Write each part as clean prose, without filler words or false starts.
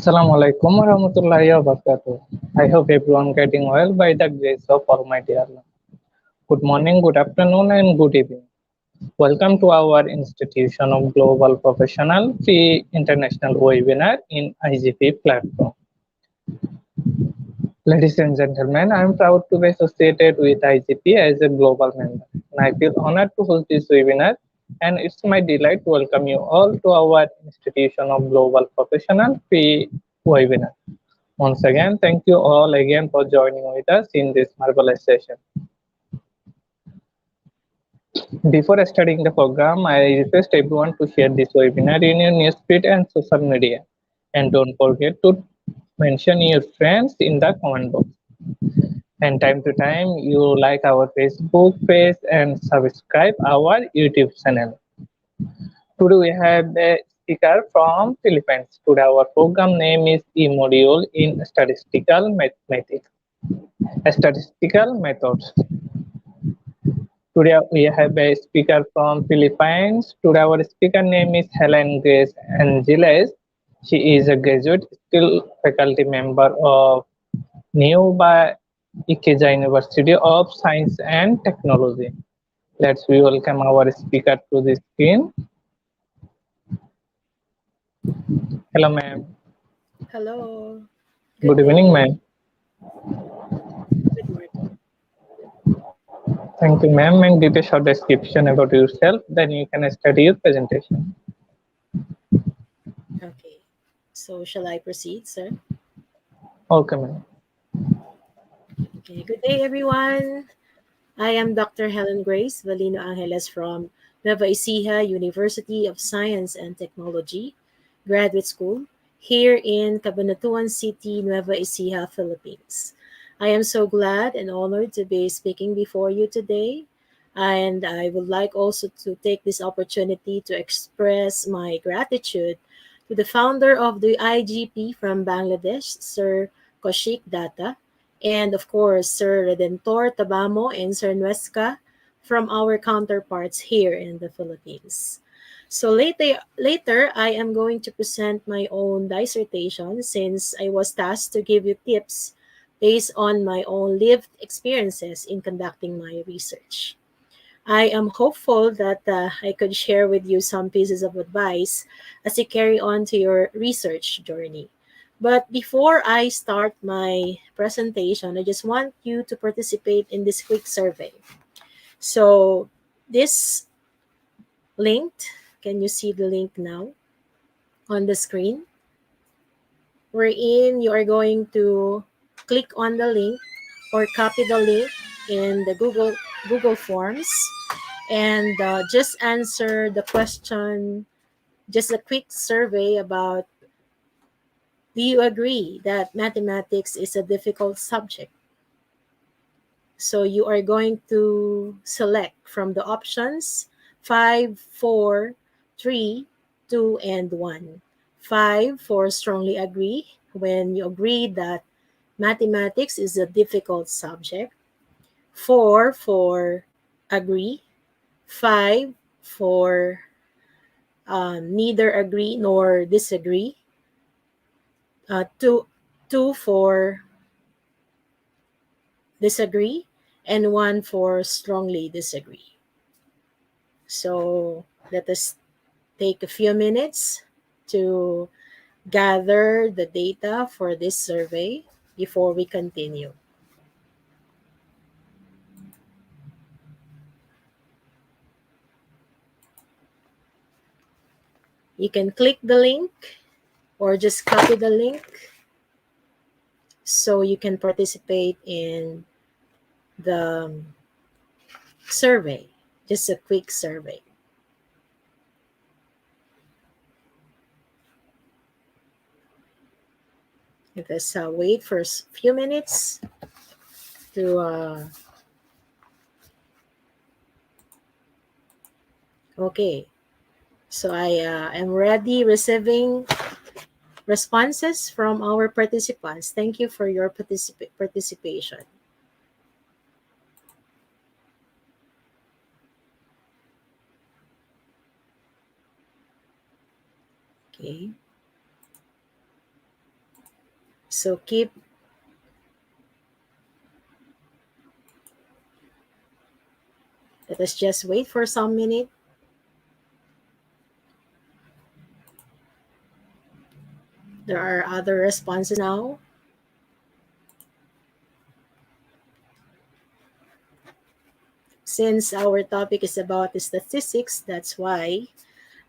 Assalamualaikum warahmatullahi wabarakatuh. I hope everyone getting well by the grace of Almighty Allah. Good morning, good afternoon, and good evening. Welcome to our Institution of Global Professional Free International Webinar in IGP platform. Ladies and gentlemen, I am proud to be associated with IGP as a global member, and I feel honored to host this webinar. And it's my delight to welcome you all to our Institution of Global Professional Free webinar. Once again, thank you all again for joining with us in this marvelous session. Before starting the program, I request everyone to share this webinar in your newsfeed and social media. And don't forget to mention your friends in the comment box. And time to time, you like our Facebook page and subscribe our YouTube channel. Today we have a speaker from Philippines. Today our program name is E-Module in Statistical Mathematics. Statistical methods. Today we have a speaker from Philippines. Today our speaker name is Helen Grace Angeles. She is a graduate skill faculty member of New Ikeja University of Science and Technology. Let's welcome our speaker to the screen. Hello, ma'am. Hello. Good Good evening, day. ma'am. Good morning. Thank you, ma'am. And give a short description about yourself. Then you can start your presentation. Okay. So shall I proceed, sir? Okay, ma'am. Okay. Good day, everyone. I am Dr. Helen Grace Valino Angeles from Nueva Ecija University of Science and Technology Graduate School here in Cabanatuan City, Nueva Ecija, Philippines. I am so glad and honored to be speaking before you today. And I would like also to take this opportunity to express my gratitude to the founder of the IGP from Bangladesh, Sir Kaushik Datta, and of course, Sir Redentor Tabamo and Sir Nuesca from our counterparts here in the Philippines. So later, I am going to present my own dissertation since I was tasked to give you tips based on my own lived experiences in conducting my research. I am hopeful that I could share with you some pieces of advice as you carry on to your research journey. But before I start my presentation, I just want you to participate in this quick survey. So, this link, can you see the link now on the screen? Wherein you are going to click on the link or copy the link in the Google Forms and just answer the question, just a quick survey about, do you agree that mathematics is a difficult subject? So you are going to select from the options 5, 4, 3, 2, and 1. 5 for strongly agree, when you agree that mathematics is a difficult subject. 4 for agree. 5 for neither agree nor disagree. Two for disagree, and 1 for strongly disagree. So let us take a few minutes to gather the data for this survey before we continue. You can click the link or just copy the link so you can participate in the survey, just a quick survey. Let us wait for a few minutes to okay. So I am ready receiving responses from our participants. Thank you for your participation. Okay. So let us just wait for some minute. There are other responses now. Since our topic is about the statistics, that's why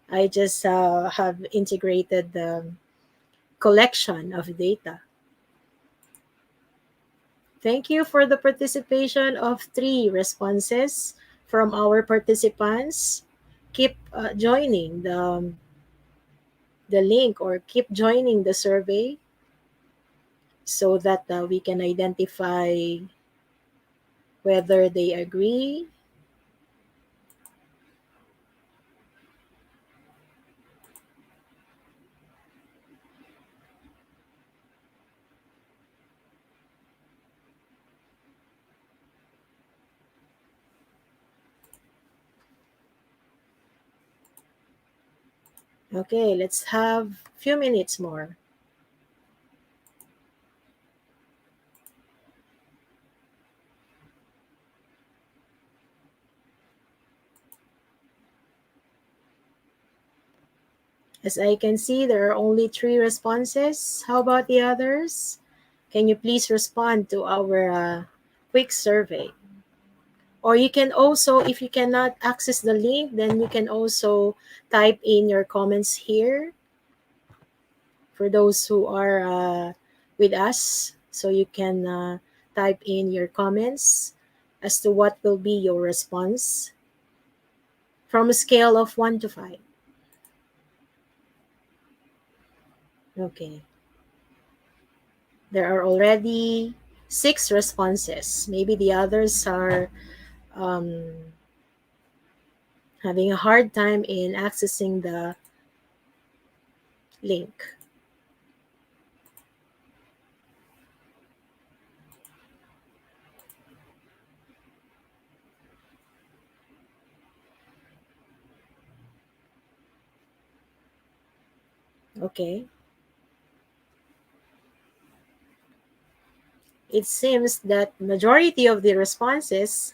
I just have integrated the collection of data. Thank you for the participation of 3 responses from our participants. Keep joining the link, or keep joining the survey so that we can identify whether they agree. Okay, let's have a few minutes more. As I can see, there are only 3 responses. How about the others? Can you please respond to our quick survey? Or you can also, if you cannot access the link, then you can also type in your comments here for those who are with us. So you can type in your comments as to what will be your response from a scale of 1 to 5. Okay. There are already 6 responses. Maybe the others are um, having a hard time in accessing the link. Okay. It seems that majority of the responses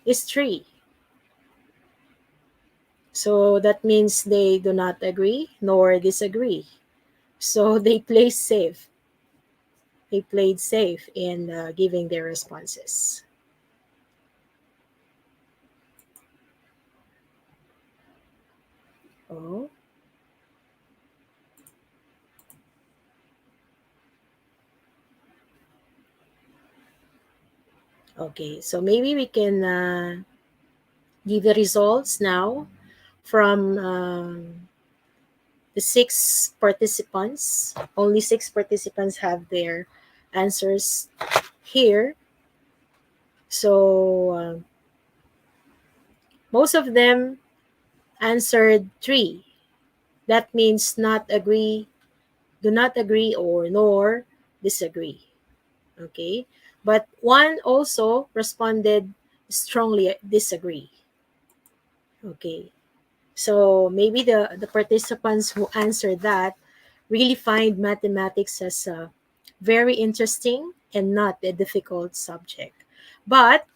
is 3. So that means they do not agree nor disagree. So they play safe. They played safe in giving their responses. Oh, okay. So maybe we can give the results now from the 6 participants. Only 6 participants have their answers here. So most of them answered 3. That means not agree, do not agree, or nor disagree. Okay. But one also responded strongly disagree. Okay. So maybe the participants who answered that really find mathematics as a very interesting and not a difficult subject. But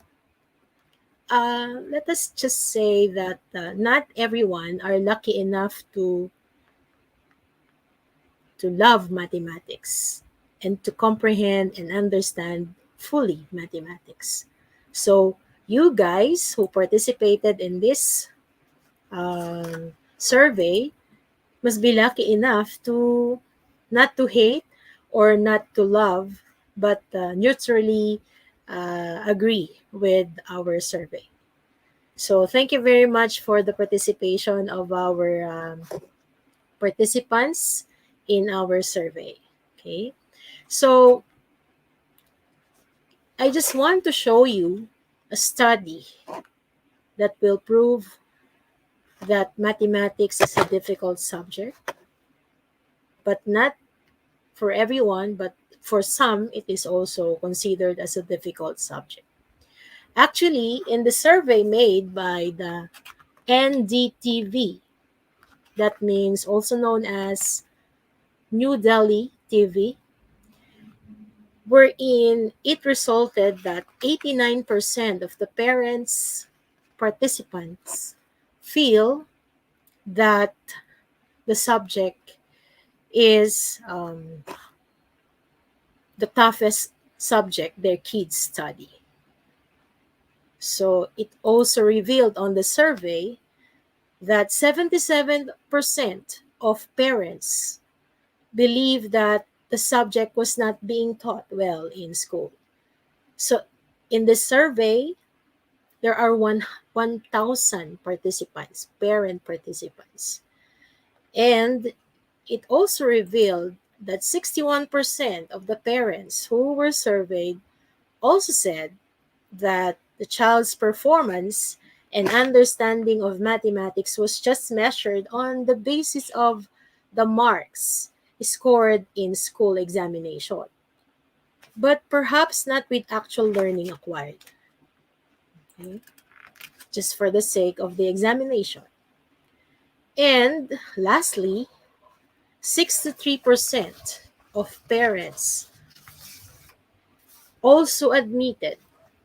let us just say that not everyone are lucky enough to love mathematics and to comprehend and understand fully mathematics. So you guys who participated in this survey must be lucky enough to not to hate or not to love, but neutrally agree with our survey. So thank you very much for the participation of our participants in our survey. Okay, so I just want to show you a study that will prove that mathematics is a difficult subject, but not for everyone, but for some, it is also considered as a difficult subject. Actually, in the survey made by the NDTV, that means also known as New Delhi TV, wherein it resulted that 89% of the parents participants feel that the subject is the toughest subject their kids study. So it also revealed on the survey that 77% of parents believe that the subject was not being taught well in school. So in the survey, there are 1,000 participants, parent participants. And it also revealed that 61% of the parents who were surveyed also said that the child's performance and understanding of mathematics was just measured on the basis of the marks scored in school examination, but perhaps not with actual learning acquired, okay? Just for the sake of the examination. And lastly, 63% of parents also admitted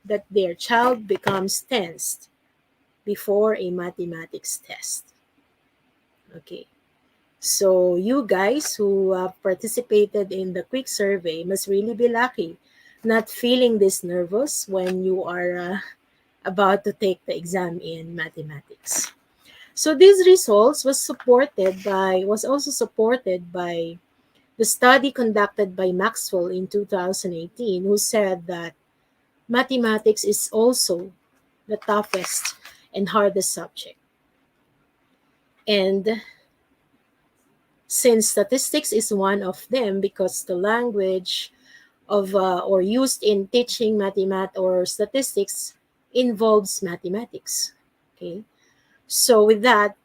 that their child becomes tensed before a mathematics test. Okay. So you guys who participated in the quick survey must really be lucky not feeling this nervous when you are about to take the exam in mathematics. So these results was also supported by the study conducted by Maxwell in 2018, who said that mathematics is also the toughest and hardest subject. And since statistics is one of them, because the language of or used in teaching mathemat or statistics involves mathematics. Okay, so with that,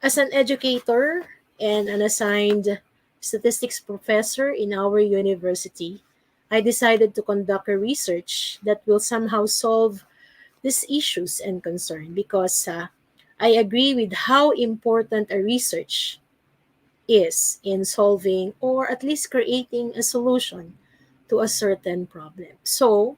as an educator and an assigned statistics professor in our university, I decided to conduct a research that will somehow solve these issues and concern, because I agree with how important a research is in solving or at least creating a solution to a certain problem. So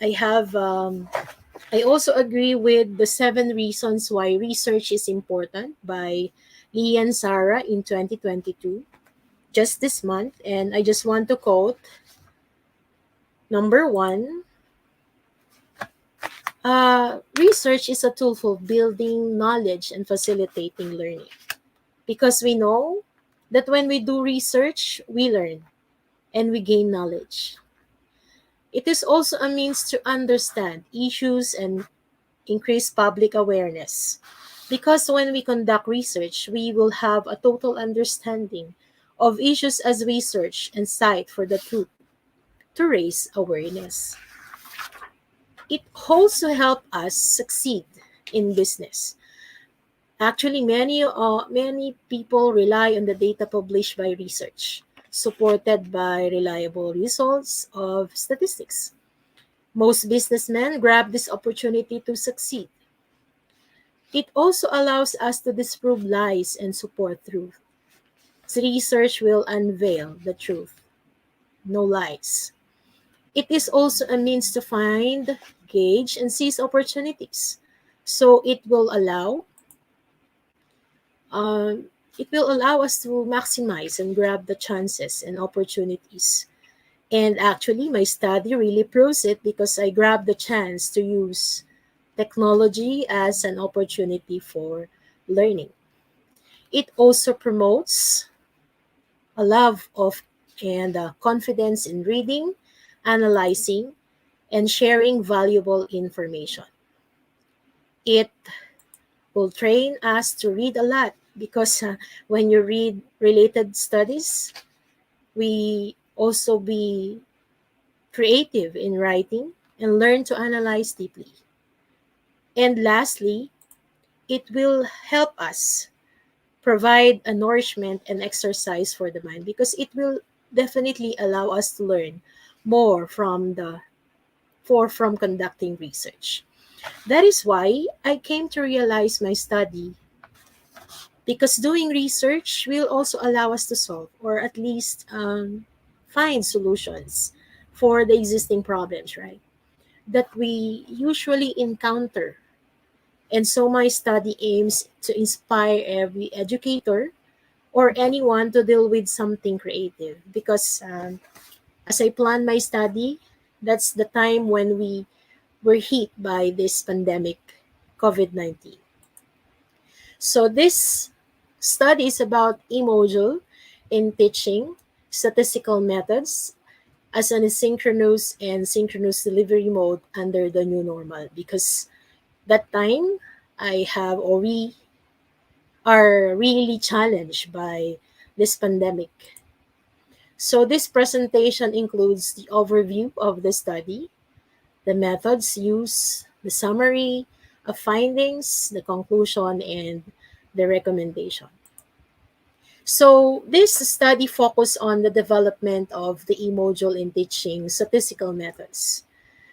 I have I also agree with the 7 reasons why research is important by Lian Sarah in 2022, just this month. And I just want to quote number one: research is a tool for building knowledge and facilitating learning. Because we know that when we do research, we learn and we gain knowledge. It is also a means to understand issues and increase public awareness. Because when we conduct research, we will have a total understanding of issues as we search and cite for the truth to raise awareness. It also helps us succeed in business. Actually, many people rely on the data published by research, supported by reliable results of statistics. Most businessmen grab this opportunity to succeed. It also allows us to disprove lies and support truth. Research will unveil the truth, no lies. It is also a means to find, gauge, and seize opportunities. So um, it will allow us to maximize and grab the chances and opportunities. And actually, my study really proves it, because I grabbed the chance to use technology as an opportunity for learning. It also promotes a love of and confidence in reading, analyzing, and sharing valuable information. It will train us to read a lot, because when you read related studies, we also be creative in writing and learn to analyze deeply. And lastly, it will help us provide a nourishment and exercise for the mind, because it will definitely allow us to learn more from conducting research. That is why I came to realize my study because doing research will also allow us to solve, or at least find solutions for the existing problems, right? That we usually encounter. And so my study aims to inspire every educator or anyone to deal with something creative, because as I plan my study, that's the time when we were hit by this pandemic, COVID 19. So this study is about e-module in teaching statistical methods as an asynchronous and synchronous delivery mode under the new normal, because that time I have, or we are really challenged by this pandemic. So this presentation includes the overview of the study, the methods used, the summary of findings, the conclusion, and the recommendation. So this study focused on the development of the e-module in teaching statistical methods.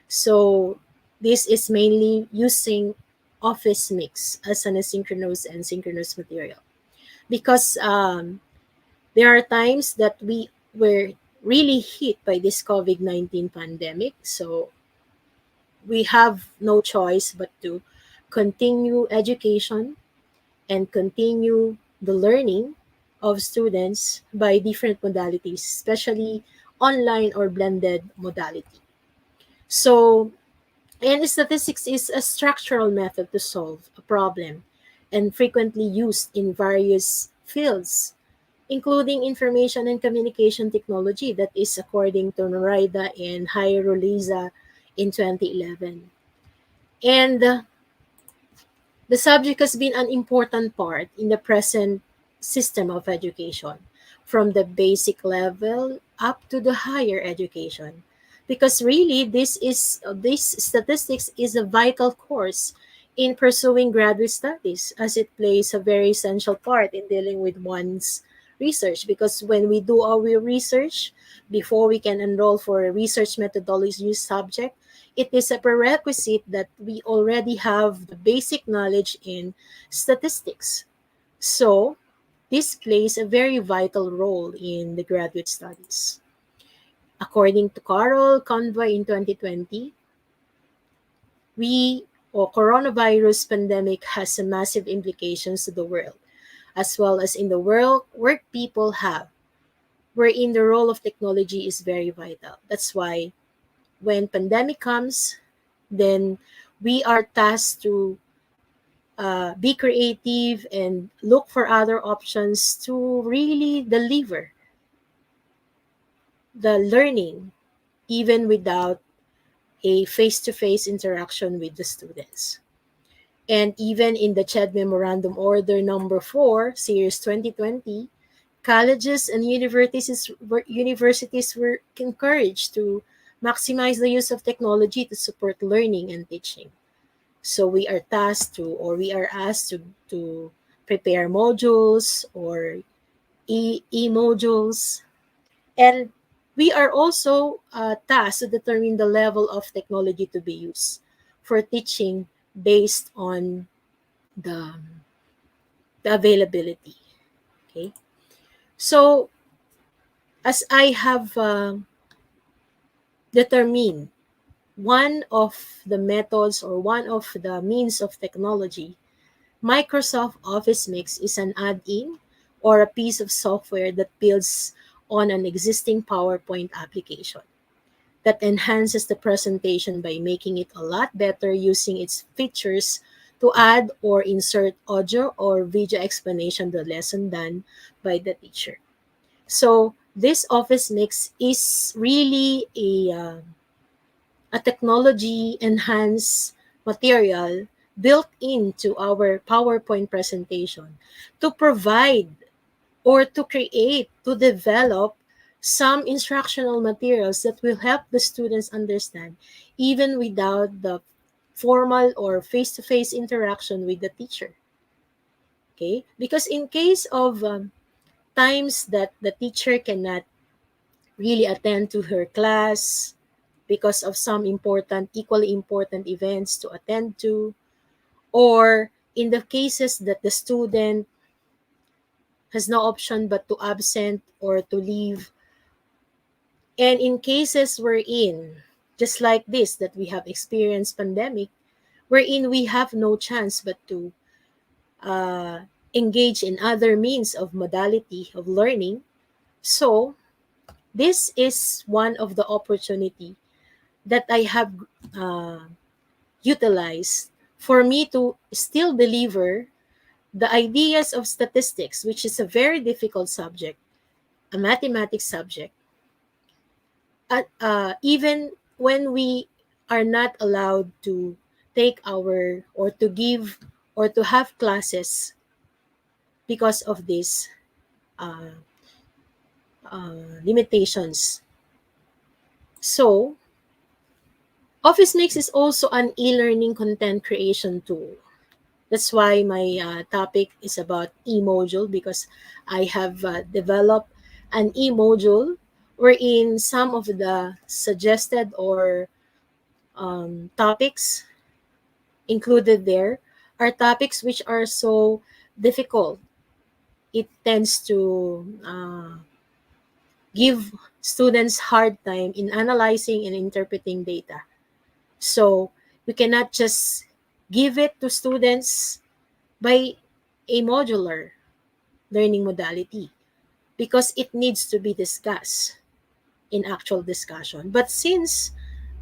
So this is mainly using office mix as an asynchronous and synchronous material, because there are times that we were really hit by this COVID-19 pandemic. So we have no choice but to continue education and continue the learning of students by different modalities, especially online or blended modality. So, and statistics is a structural method to solve a problem and frequently used in various fields, including information and communication technology, that is according to Norida and Hyroliza in 2011. And the subject has been an important part in the present system of education, from the basic level up to the higher education. Because really, this statistics is a vital course in pursuing graduate studies, as it plays a very essential part in dealing with one's research. Because when we do our research, before we can enroll for a research methodology subject, it is a prerequisite that we already have the basic knowledge in statistics. So, this plays a very vital role in the graduate studies. According to Carol Convoy in 2020, we or coronavirus pandemic has a massive implications to the world, as well as in the world work people have, wherein the role of technology is very vital. That's why when pandemic comes, then we are tasked to be creative and look for other options to really deliver the learning even without a face-to-face interaction with the students. And even in the CHED Memorandum Order Number 4, Series 2020, colleges and universities were encouraged to maximize the use of technology to support learning and teaching. So we are tasked to, or we are asked to prepare modules or e-modules. And we are also tasked to determine the level of technology to be used for teaching based on the, the availability. Okay. So as I have determined, one of the methods or one of the means of technology, Microsoft Office Mix is an add-in or a piece of software that builds on an existing PowerPoint application, that enhances the presentation by making it a lot better using its features to add or insert audio or video explanation of the lesson done by the teacher. So this Office Mix is really a technology enhanced material built into our PowerPoint presentation to provide or to create, to develop some instructional materials that will help the students understand even without the formal or face-to-face interaction with the teacher. Okay, because in case of times that the teacher cannot really attend to her class because of some important, equally important events to attend to, or in the cases that the student has no option but to absent or to leave. And in cases wherein, just like this, that we have experienced pandemic, wherein we have no chance but to uh, engage in other means of modality of learning. So this is one of the opportunity that I have uh, utilized for me to still deliver the ideas of statistics, which is a very difficult subject, a mathematics subject, even when we are not allowed to take our or to give or to have classes because of these uh, limitations. So, Office Mix is also an e-learning content creation tool. That's why my topic is about e-module, because I have developed an e-module wherein some of the suggested or topics included there are topics which are so difficult. It tends to give students hard time in analyzing and interpreting data. So we cannot just give it to students by a modular learning modality, because it needs to be discussed in actual discussion. But since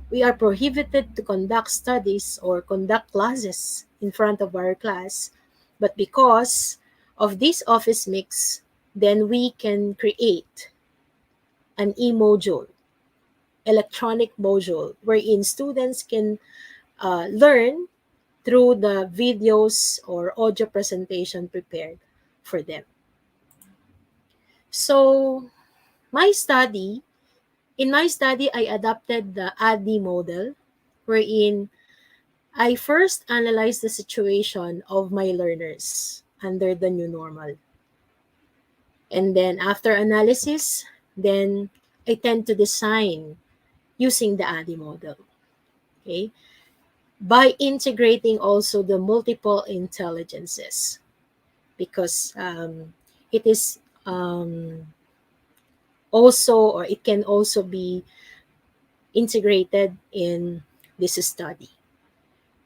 we are prohibited to conduct studies or conduct classes in front of our class, but because of this Office Mix, then we can create an e-module, electronic module, wherein students can learn through the videos or audio presentation prepared for them. So, my study, in my study, I adopted the ADDI model, wherein I first analyzed the situation of my learners under the new normal. And then after analysis, then I tend to design using the ADDI model. Okay. By integrating also the multiple intelligences, because it is also, or it can also be integrated in this study.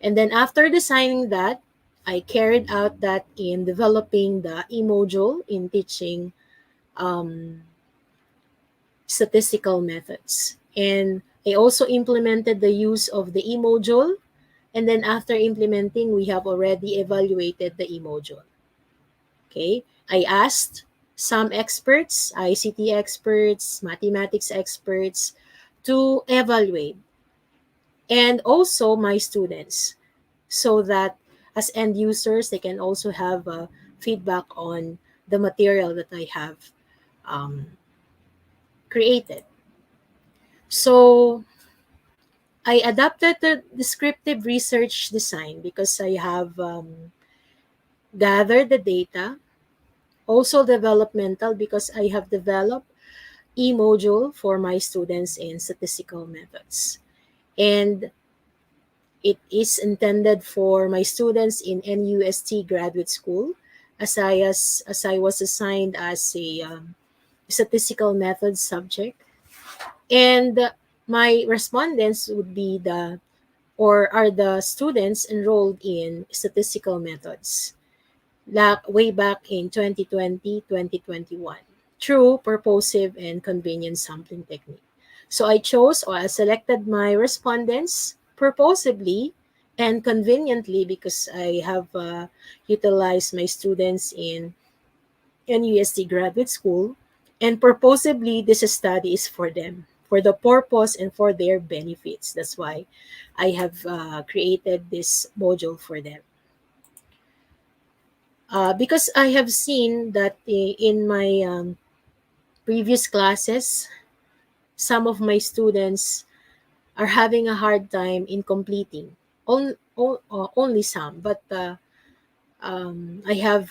And then after designing that, I carried out that in developing the e-module in teaching um, statistical methods. And I also implemented the use of the e-module. And then after implementing, we have already evaluated the e-module. Okay. I asked some experts, ICT experts, mathematics experts, to evaluate, and also my students, so that as end users, they can also have feedback on the material that I have um, created. So I adapted the descriptive research design because I have gathered the data. Also developmental, because I have developed e-module for my students in statistical methods. And it is intended for my students in NUST graduate school, as I was assigned as a statistical methods subject. And my respondents would be the or are the students enrolled in statistical methods way back in 2020, 2021, through purposive and convenient sampling technique. So I chose, or I selected my respondents purposively and conveniently, because I have utilized my students in NUST graduate school, and purposively this study is for them, for the purpose and for their benefits. That's why I have created this module for them. Because I have seen that in my previous classes, some of my students are having a hard time in completing. Only some, but I have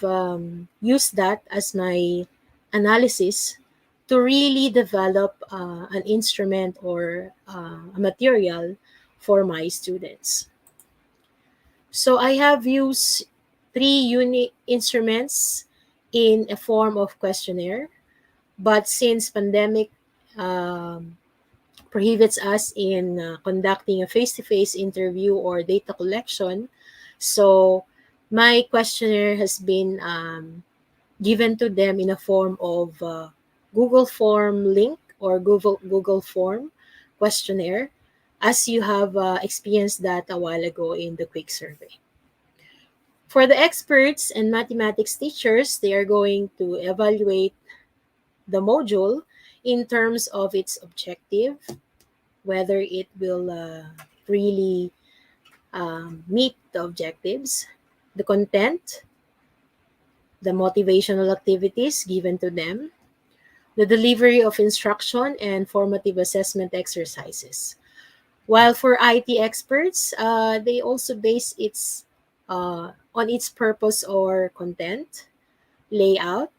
used that as my analysis to really develop an instrument or a material for my students. So I have used three unique instruments in a form of questionnaire. But since pandemic um, prohibits us in conducting a face-to-face interview or data collection, so my questionnaire has been given to them in a form of Google Form link or Google Form questionnaire, as you have experienced that a while ago in the quick survey. For the experts and mathematics teachers, they are going to evaluate the module in terms of its objective, whether it will really meet the objectives, the content, the motivational activities given to them, the delivery of instruction, and formative assessment exercises. While for IT experts, they also base its on its purpose or content, layout,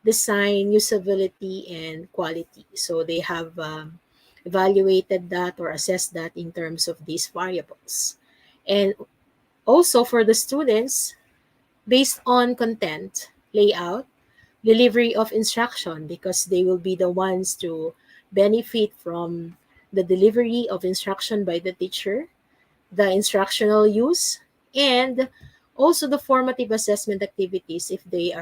design, usability, and quality. So they have evaluated that or assessed that in terms of these variables. And also for the students, based on content, layout, delivery of instruction, because they will be the ones to benefit from the delivery of instruction by the teacher, the instructional use, and also the formative assessment activities if they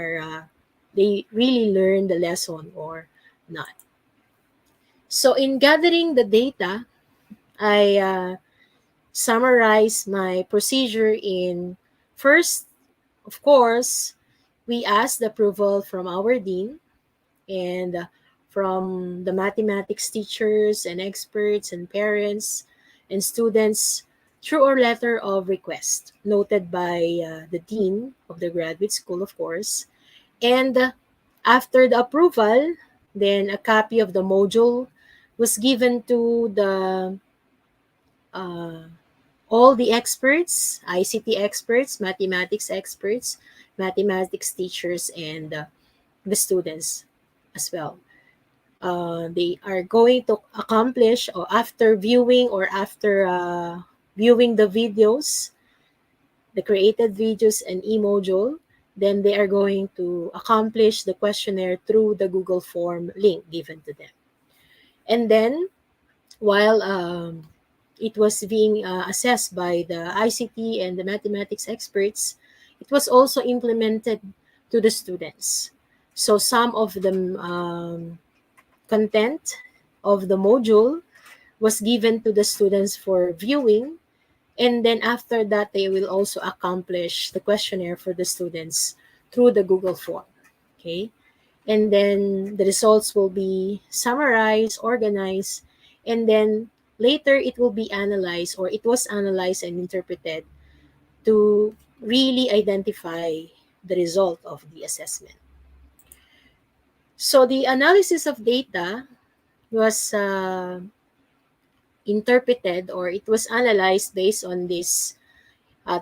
really learn the lesson or not. So in gathering the data, I summarize my procedure in first, of course, we ask the approval from our dean and from the mathematics teachers and experts and parents and students through our letter of request noted by the dean of the graduate school, of course. And after the approval, then a copy of the module was given to the uh, all the experts, ICT experts, mathematics teachers, and the students as well. They are going to accomplish, or after viewing or after viewing the videos, the created videos and e-module, then they are going to accomplish the questionnaire through the Google form link given to them. And then while it was being assessed by the ICT and the mathematics experts, it was also implemented to the students. So some of the content of the module was given to the students for viewing, and then after that they will also accomplish the questionnaire for the students through the Google form. Okay, and then the results will be summarized, organized, and then later it will be analyzed, or it was analyzed and interpreted to really identify the result of the assessment. So the analysis of data was interpreted, or it was analyzed based on this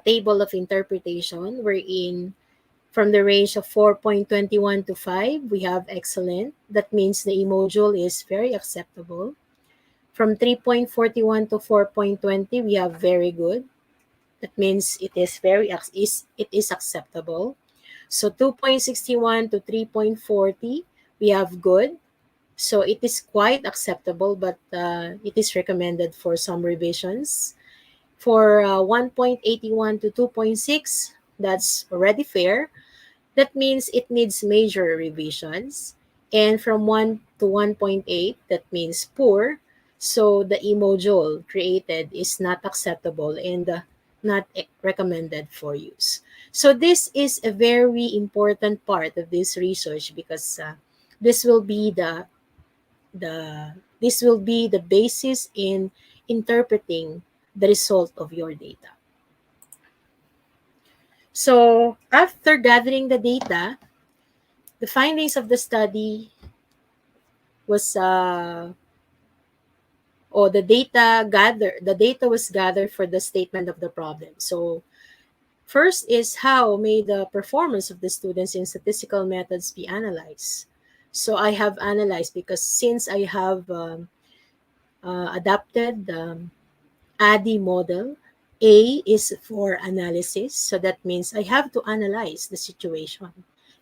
table of interpretation, wherein from the range of 4.21 to 5, we have excellent. That means the e-module is very acceptable. From 3.41 to 4.20, we have very good. That means it is acceptable. So 2.61 to 3.40, we have good. So it is quite acceptable, but it is recommended for some revisions. For 1.81 to 2.6, that's already fair. That means it needs major revisions. And from 1 to 1.8, that means poor. So the e-module created is not acceptable and not recommended for use. So this is a very important part of this research, because this will be the basis in interpreting the result of your data. So after gathering the data, the findings of the study was or the data was gathered for the statement of the problem. So first is, how may the performance of the students in statistical methods be analyzed? So I have analyzed, because since I have adapted the ADDIE model, A is for analysis. So that means I have to analyze the situation,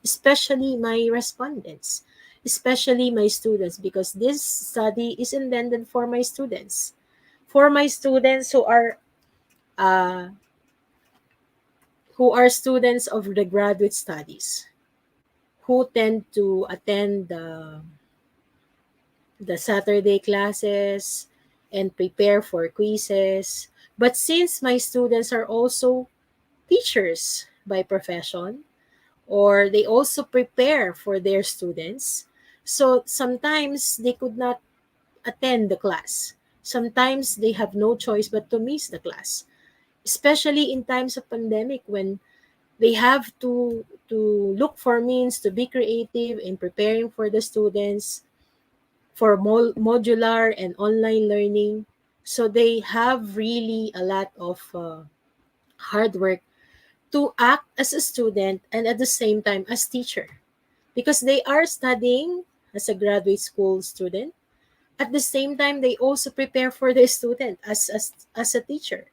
especially my respondents, especially my students, because this study is intended for my students uh, who are students of the graduate studies, who tend to attend the Saturday classes and prepare for quizzes. But since my students are also teachers by profession, or they also prepare for their students, so sometimes they could not attend the class. Sometimes they have no choice but to miss the class, especially in times of pandemic when they have to look for means to be creative in preparing for the students for modular and online learning. So they have really a lot of hard work to act as a student and at the same time as teacher, because they are studying as a graduate school student. At the same time, they also prepare for the student as a teacher.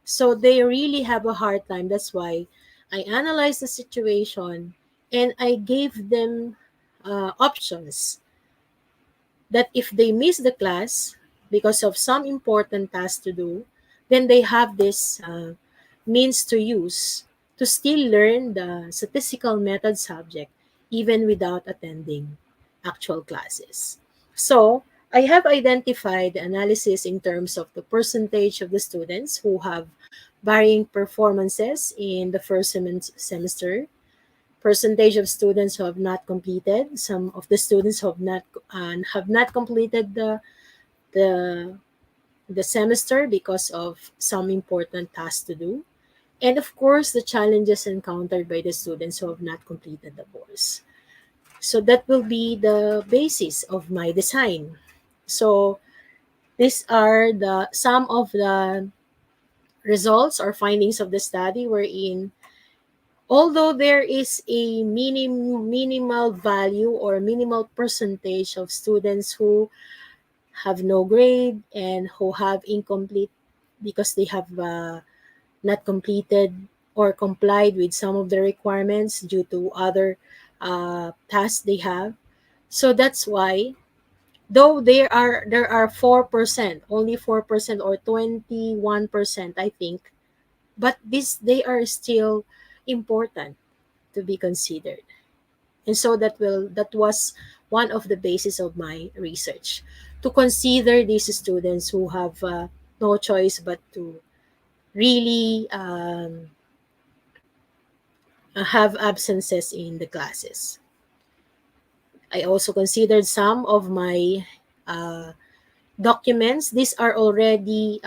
So they really have a hard time. That's why I analyzed the situation and I gave them options that if they miss the class because of some important task to do, then they have this means to use to still learn the statistical method subject even without attending actual classes. So I have identified the analysis in terms of the percentage of the students who have varying performances in the first semester, percentage of students who have not completed, some of the students who have not completed the the semester because of some important tasks to do, and of course the challenges encountered by the students who have not completed the course. So that will be the basis of my design. So these are the some of the results or findings of the study, wherein although there is a minimal value or minimal percentage of students who have no grade and who have incomplete because they have not completed or complied with some of the requirements due to other tasks they have. So that's why, though there are 4%, only 4% or 21%, I think, but this they are still important to be considered. And so that was one of the basis of my research, to consider these students who have no choice but to really have absences in the classes. I also considered some of my uh, documents. These are already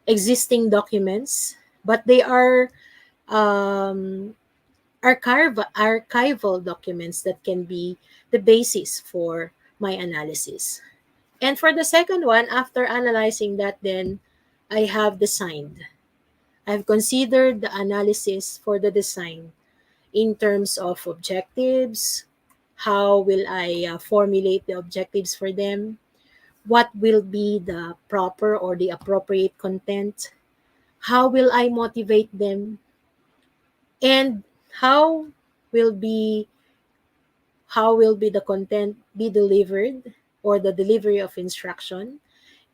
existing documents, but they are um, archival documents that can be the basis for my analysis. And for the second one, after analyzing that, then I have designed. I've considered the analysis for the design in terms of objectives. How will I formulate the objectives for them? What will be the proper or the appropriate content? How will I motivate them? And how will be the content be delivered, or the delivery of instruction,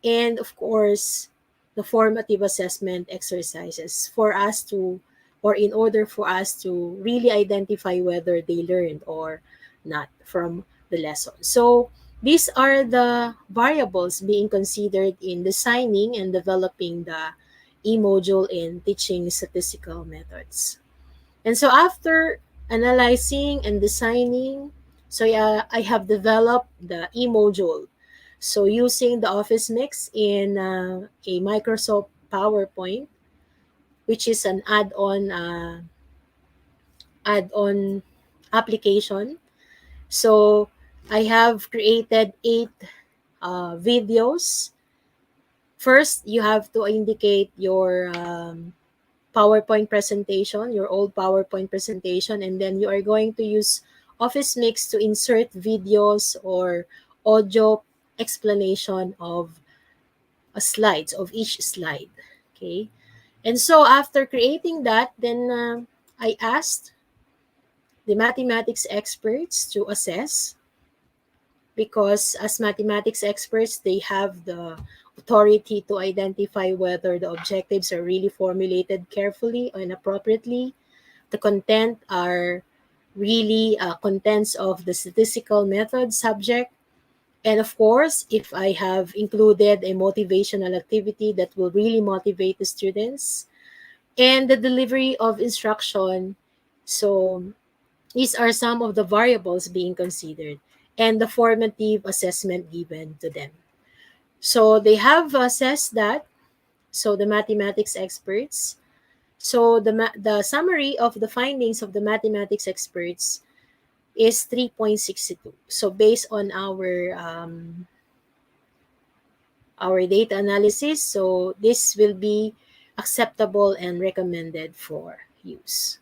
and of course the formative assessment exercises for us to, or in order for us to really identify whether they learned or not from the lesson. So these are the variables being considered in designing and developing the e-module in teaching statistical methods. And so after analyzing and designing, so yeah, I have developed the e-module. So using the Office Mix in a Microsoft PowerPoint, which is an add-on application. So I have created 8 videos. First, you have to indicate your PowerPoint presentation, your old PowerPoint presentation, and then you are going to use Office Mix to insert videos or audio explanation of slides, of each slide. Okay. And so after creating that, then I asked the mathematics experts to assess, because as mathematics experts, they have the authority to identify whether the objectives are really formulated carefully and appropriately. The content are really contents of the statistical method subject. And of course, if I have included a motivational activity that will really motivate the students, and the delivery of instruction. So these are some of the variables being considered, and the formative assessment given to them. So they have assessed that. So the mathematics experts. So the summary of the findings of the mathematics experts is 3.62. So based on our data analysis, so this will be acceptable and recommended for use.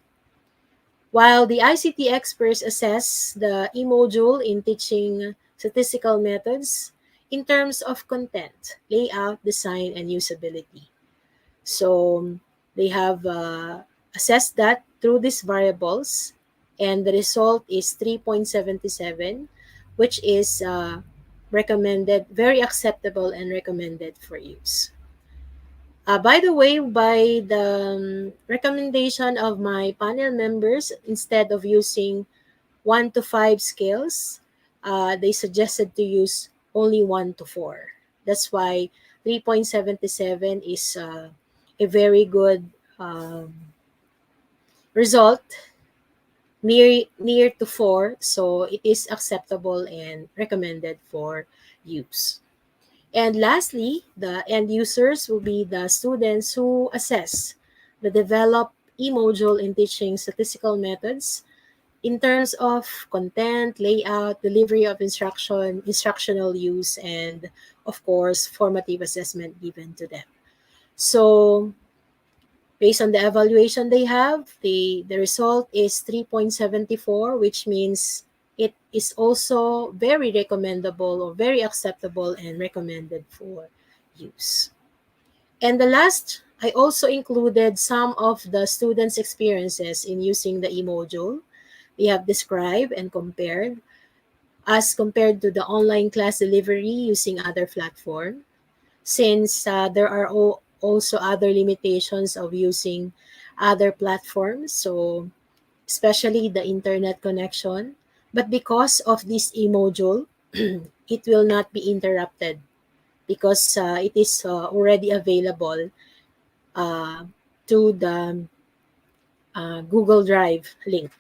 While the ICT experts assess the e-module in teaching statistical methods in terms of content, layout, design, and usability. So they have assessed that through these variables, and the result is 3.77, which is recommended, very acceptable and recommended for use. By the way, by the recommendation of my panel members, instead of using 1 to 5 scales, they suggested to use only 1 to 4. That's why 3.77 is a very good result, near to 4, so it is acceptable and recommended for use. And lastly, the end users will be the students who assess the developed e-module in teaching statistical methods in terms of content, layout, delivery of instruction, instructional use, and of course, formative assessment given to them. So based on the evaluation they have, the result is 3.74, which means it is also very recommendable or very acceptable and recommended for use. And the last, I also included some of the students' experiences in using the e-module. They have described and compared as compared to the online class delivery using other platform, since there are also other limitations of using other platforms, so especially the internet connection. But because of this e-module, it will not be interrupted because it is already available uh, to the Google Drive link.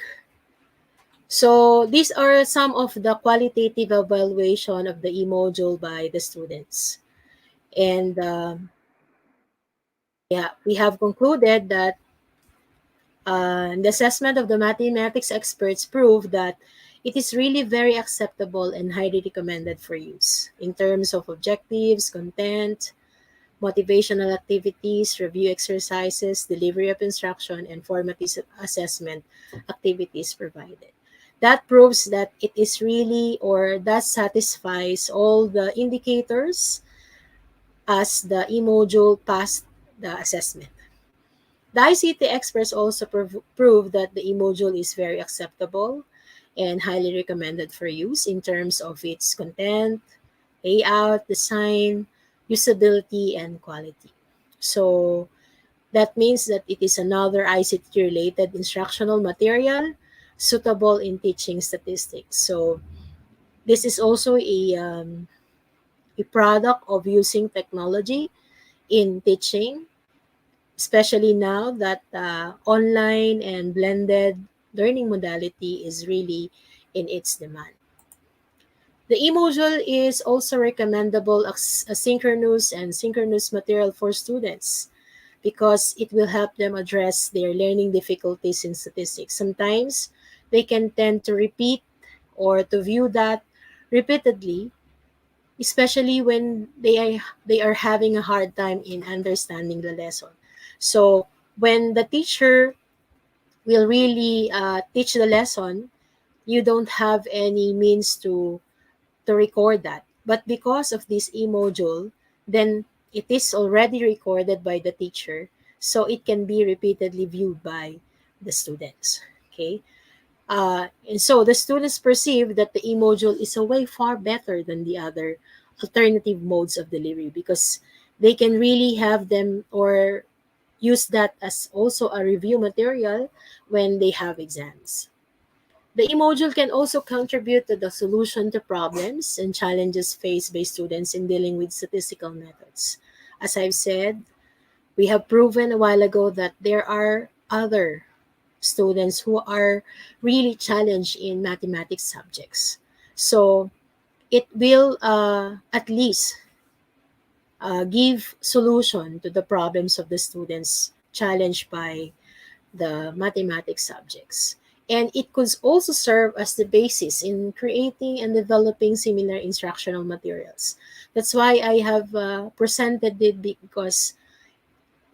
So these are some of the qualitative evaluation of the e-module by the students. And yeah, we have concluded that the assessment of the mathematics experts prove that it is really very acceptable and highly recommended for use in terms of objectives, content, motivational activities, review exercises, delivery of instruction, and formative assessment activities provided. That proves that it is really, or that satisfies all the indicators as the e-module passed the assessment. The ICT experts also prove that the e-module is very acceptable and highly recommended for use in terms of its content, layout, design, usability, and quality. So that means that it is another ICT related instructional material suitable in teaching statistics. So this is also a product of using technology in teaching, especially now that online and blended learning modality is really in its demand. The e-module is also recommendable as asynchronous and synchronous material for students because it will help them address their learning difficulties in statistics. Sometimes they can tend to repeat or to view that repeatedly, especially when they are having a hard time in understanding the lesson. So when the teacher will really teach the lesson, you don't have any means to record that. But because of this e-module, then it is already recorded by the teacher, so it can be repeatedly viewed by the students. Okay. And so the students perceive that the e-module is a way far better than the other alternative modes of delivery because they can really have them or use that as also a review material when they have exams. The e-module can also contribute to the solution to problems and challenges faced by students in dealing with statistical methods. As I've said, we have proven a while ago that there are other students who are really challenged in mathematics subjects. So it will at least give solution to the problems of the students challenged by the mathematics subjects. And it could also serve as the basis in creating and developing similar instructional materials. That's why I have presented it because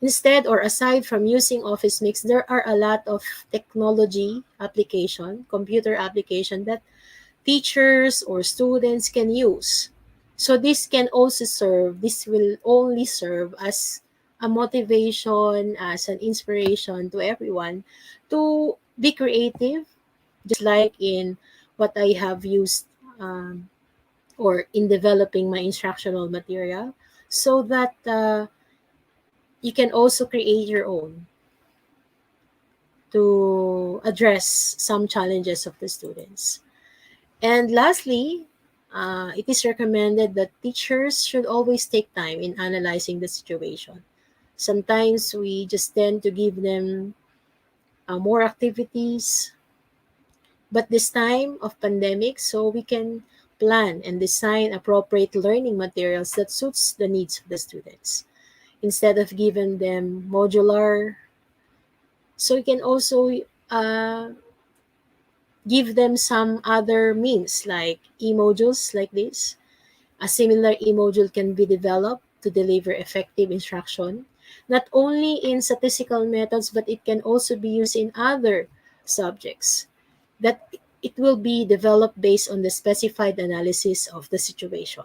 instead or aside from using Office Mix, there are a lot of technology application, computer application that teachers or students can use. So this will only serve as a motivation, as an inspiration to everyone to be creative, just like in what I have used or in developing my instructional material, so that you can also create your own to address some challenges of the students. And lastly, it is recommended that teachers should always take time in analyzing the situation. Sometimes we just tend to give them more activities, but this time of pandemic, so we can plan and design appropriate learning materials that suits the needs of the students. Instead of giving them modular, so we can also uh, give them some other means like e-modules like this. A similar e-module can be developed to deliver effective instruction, not only in statistical methods, but it can also be used in other subjects. That it will be developed based on the specified analysis of the situation.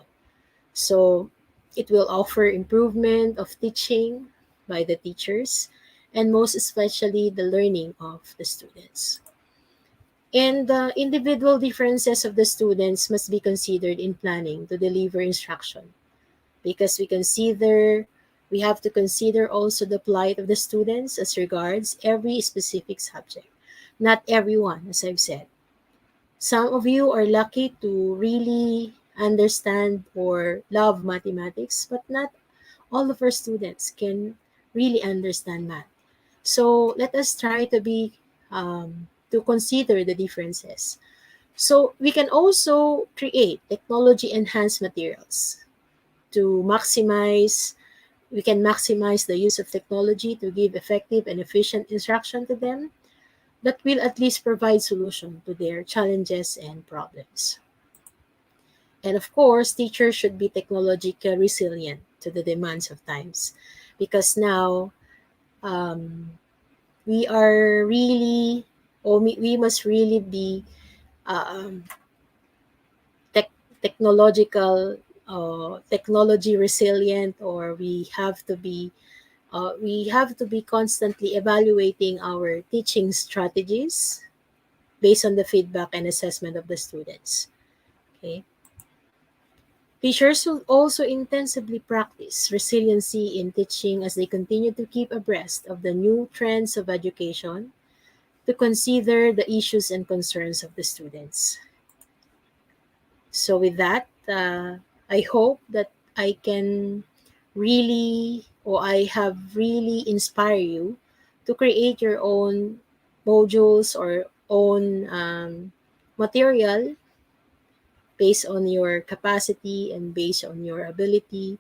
So it will offer improvement of teaching by the teachers and most especially the learning of the students. And the individual differences of the students must be considered in planning to deliver instruction because we have to consider also the plight of the students as regards every specific subject. Not everyone, as I've said. Some of you are lucky to really understand or love mathematics, but not all of our students can really understand math. So let us try to consider the differences. So we can also create technology enhanced materials to maximize we can maximize the use of technology to give effective and efficient instruction to them that will at least provide solution to their challenges and problems. And of course, teachers should be technologically resilient to the demands of times because now um, we are really or we must really be um, tech, technological technology resilient, or we have to be constantly evaluating our teaching strategies based on the feedback and assessment of the students. Okay. Teachers will also intensively practice resiliency in teaching as they continue to keep abreast of the new trends of education to consider the issues and concerns of the students. So, with that, I hope that I can really, or I have really inspired you to create your own modules or own material based on your capacity and based on your ability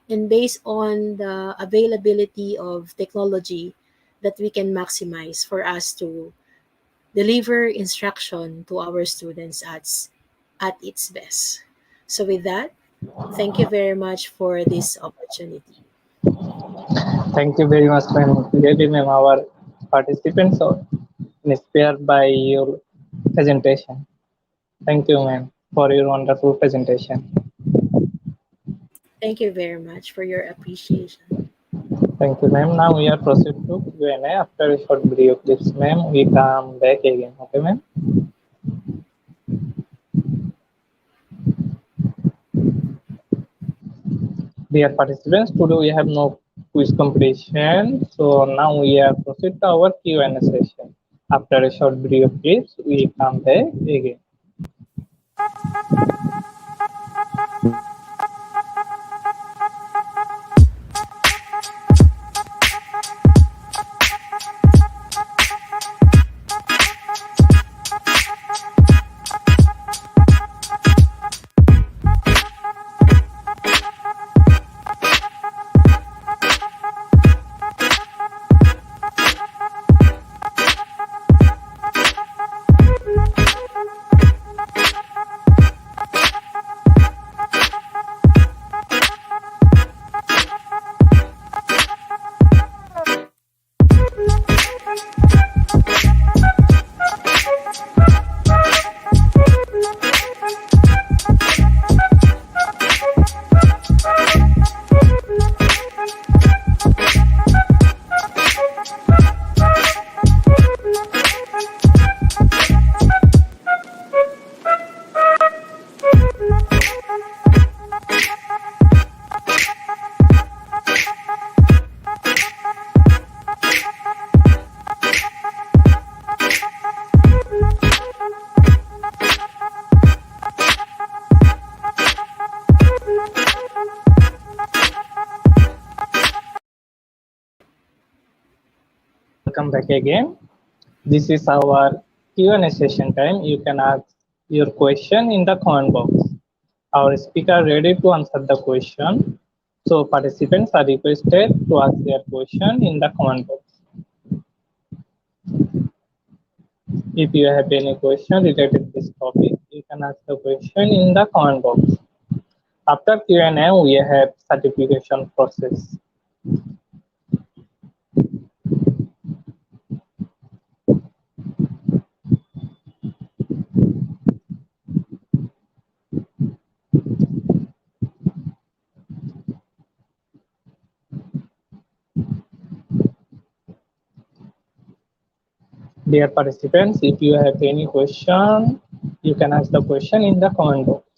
and based on the availability of technology that we can maximize for us to deliver instruction to our students at its best. So with that, thank you very much for this opportunity. Thank you very much, ma'am. Really, ma'am, our participants are inspired by your presentation. Thank you, ma'am, for your wonderful presentation. Thank you very much for your appreciation. Thank you, ma'am. Now we are proceed to Q&A. After a short video clips, ma'am, we come back again. Okay, ma'am? Dear participants, today we have no quiz competition. So now we are proceed to our Q&A session. After a short video clips, we come back again. Welcome back again. This is our Q&A session time. You can ask your question in the comment box. Our speaker ready to answer the question. So participants are requested to ask their question in the comment box. If you have any question related to this topic, you can ask the question in the comment box. After Q&A, we have certification process. Dear participants, if you have any question, you can ask the question in the comment box.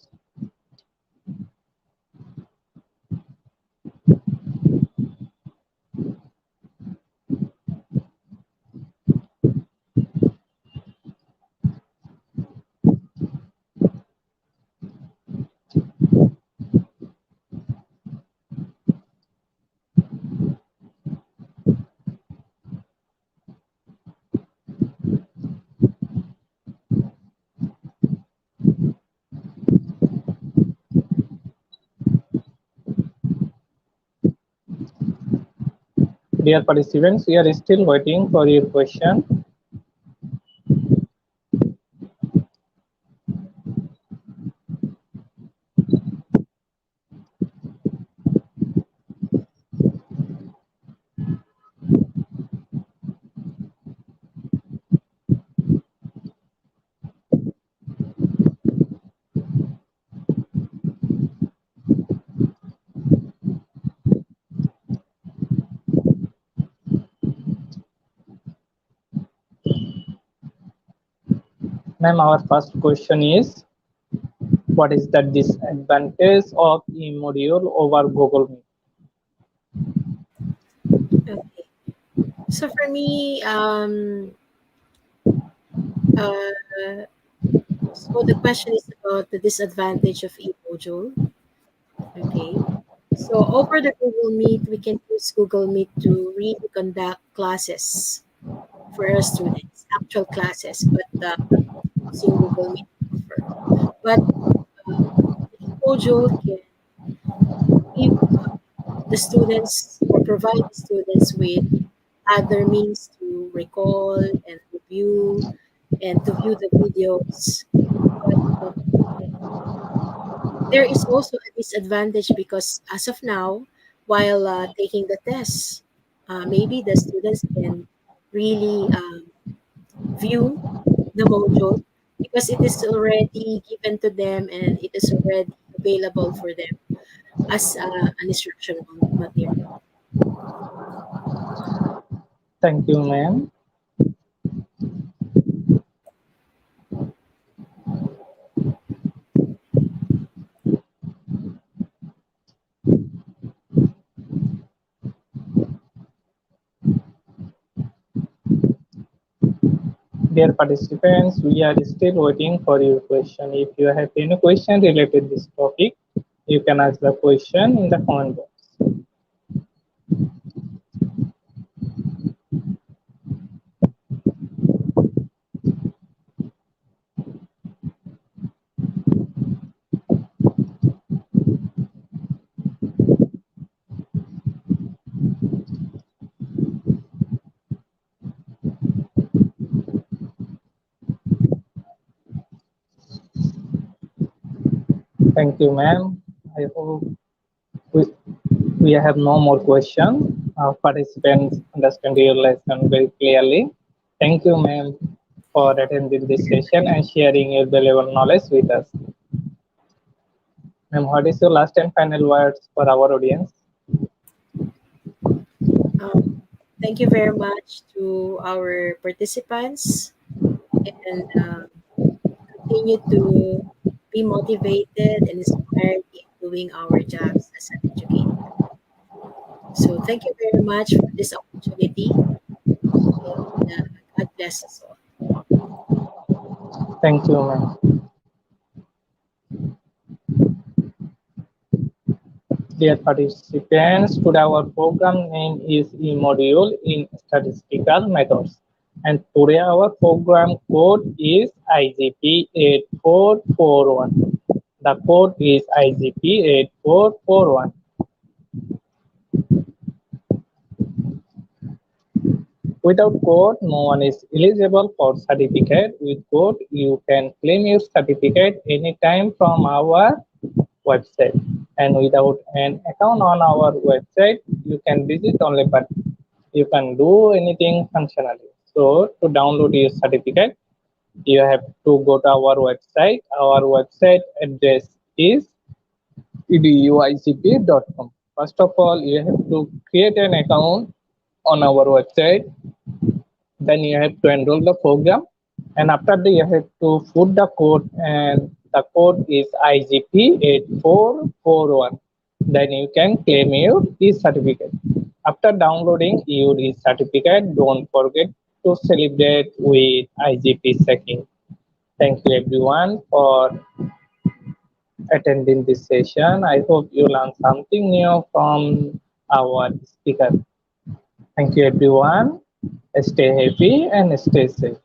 Dear participants, we are still waiting for your question. Ma'am, our first question is, what is the disadvantage of e-module over Google Meet? Okay. So for me, uh, so the question is about the disadvantage of e-module. Okay. So over the Google Meet, we can use Google Meet to really conduct classes for our students, actual classes, but using Google Meet offer. But the e-module can give the students or provide the students with other means to recall and review and to view the videos. But there is also a disadvantage because as of now, while taking the tests, maybe the students can really view the module because it is already given to them and it is already available for them as an instructional material. Thank you, ma'am. Dear participants, we are still waiting for your question. If you have any question related to this topic, you can ask the question in the comment box. Thank you, ma'am. I hope we, we have no more question. Our participants understand your lesson very clearly. Thank you, ma'am, for attending this session and sharing your valuable knowledge with us. Ma'am, what is your last and final words for our audience? Um, Thank you very much to our participants, and continue to be motivated and inspired in doing our jobs as an educator. So thank you very much for this opportunity, and God bless us all. Thank you, ma'am. Dear participants, today our program name is e module in statistical methods. And today our program code is IGP 8441. The code is IGP 8441. Without code, no one is eligible for certificate. With code, you can claim your certificate anytime from our website. And without an account on our website, you can visit only, but you can do anything functionally. So to download your certificate, you have to go to our website. Our website address is eduicp.com. First of all, you have to create an account on our website. Then you have to enroll the program, and after that you have to put the code, and the code is IGP 8441. Then you can claim your e-certificate. After downloading your e-certificate, don't forget to celebrate with IGP checking. Thank you everyone for attending this session. I hope you learned something new from our speaker. Thank you everyone. Stay happy and stay safe.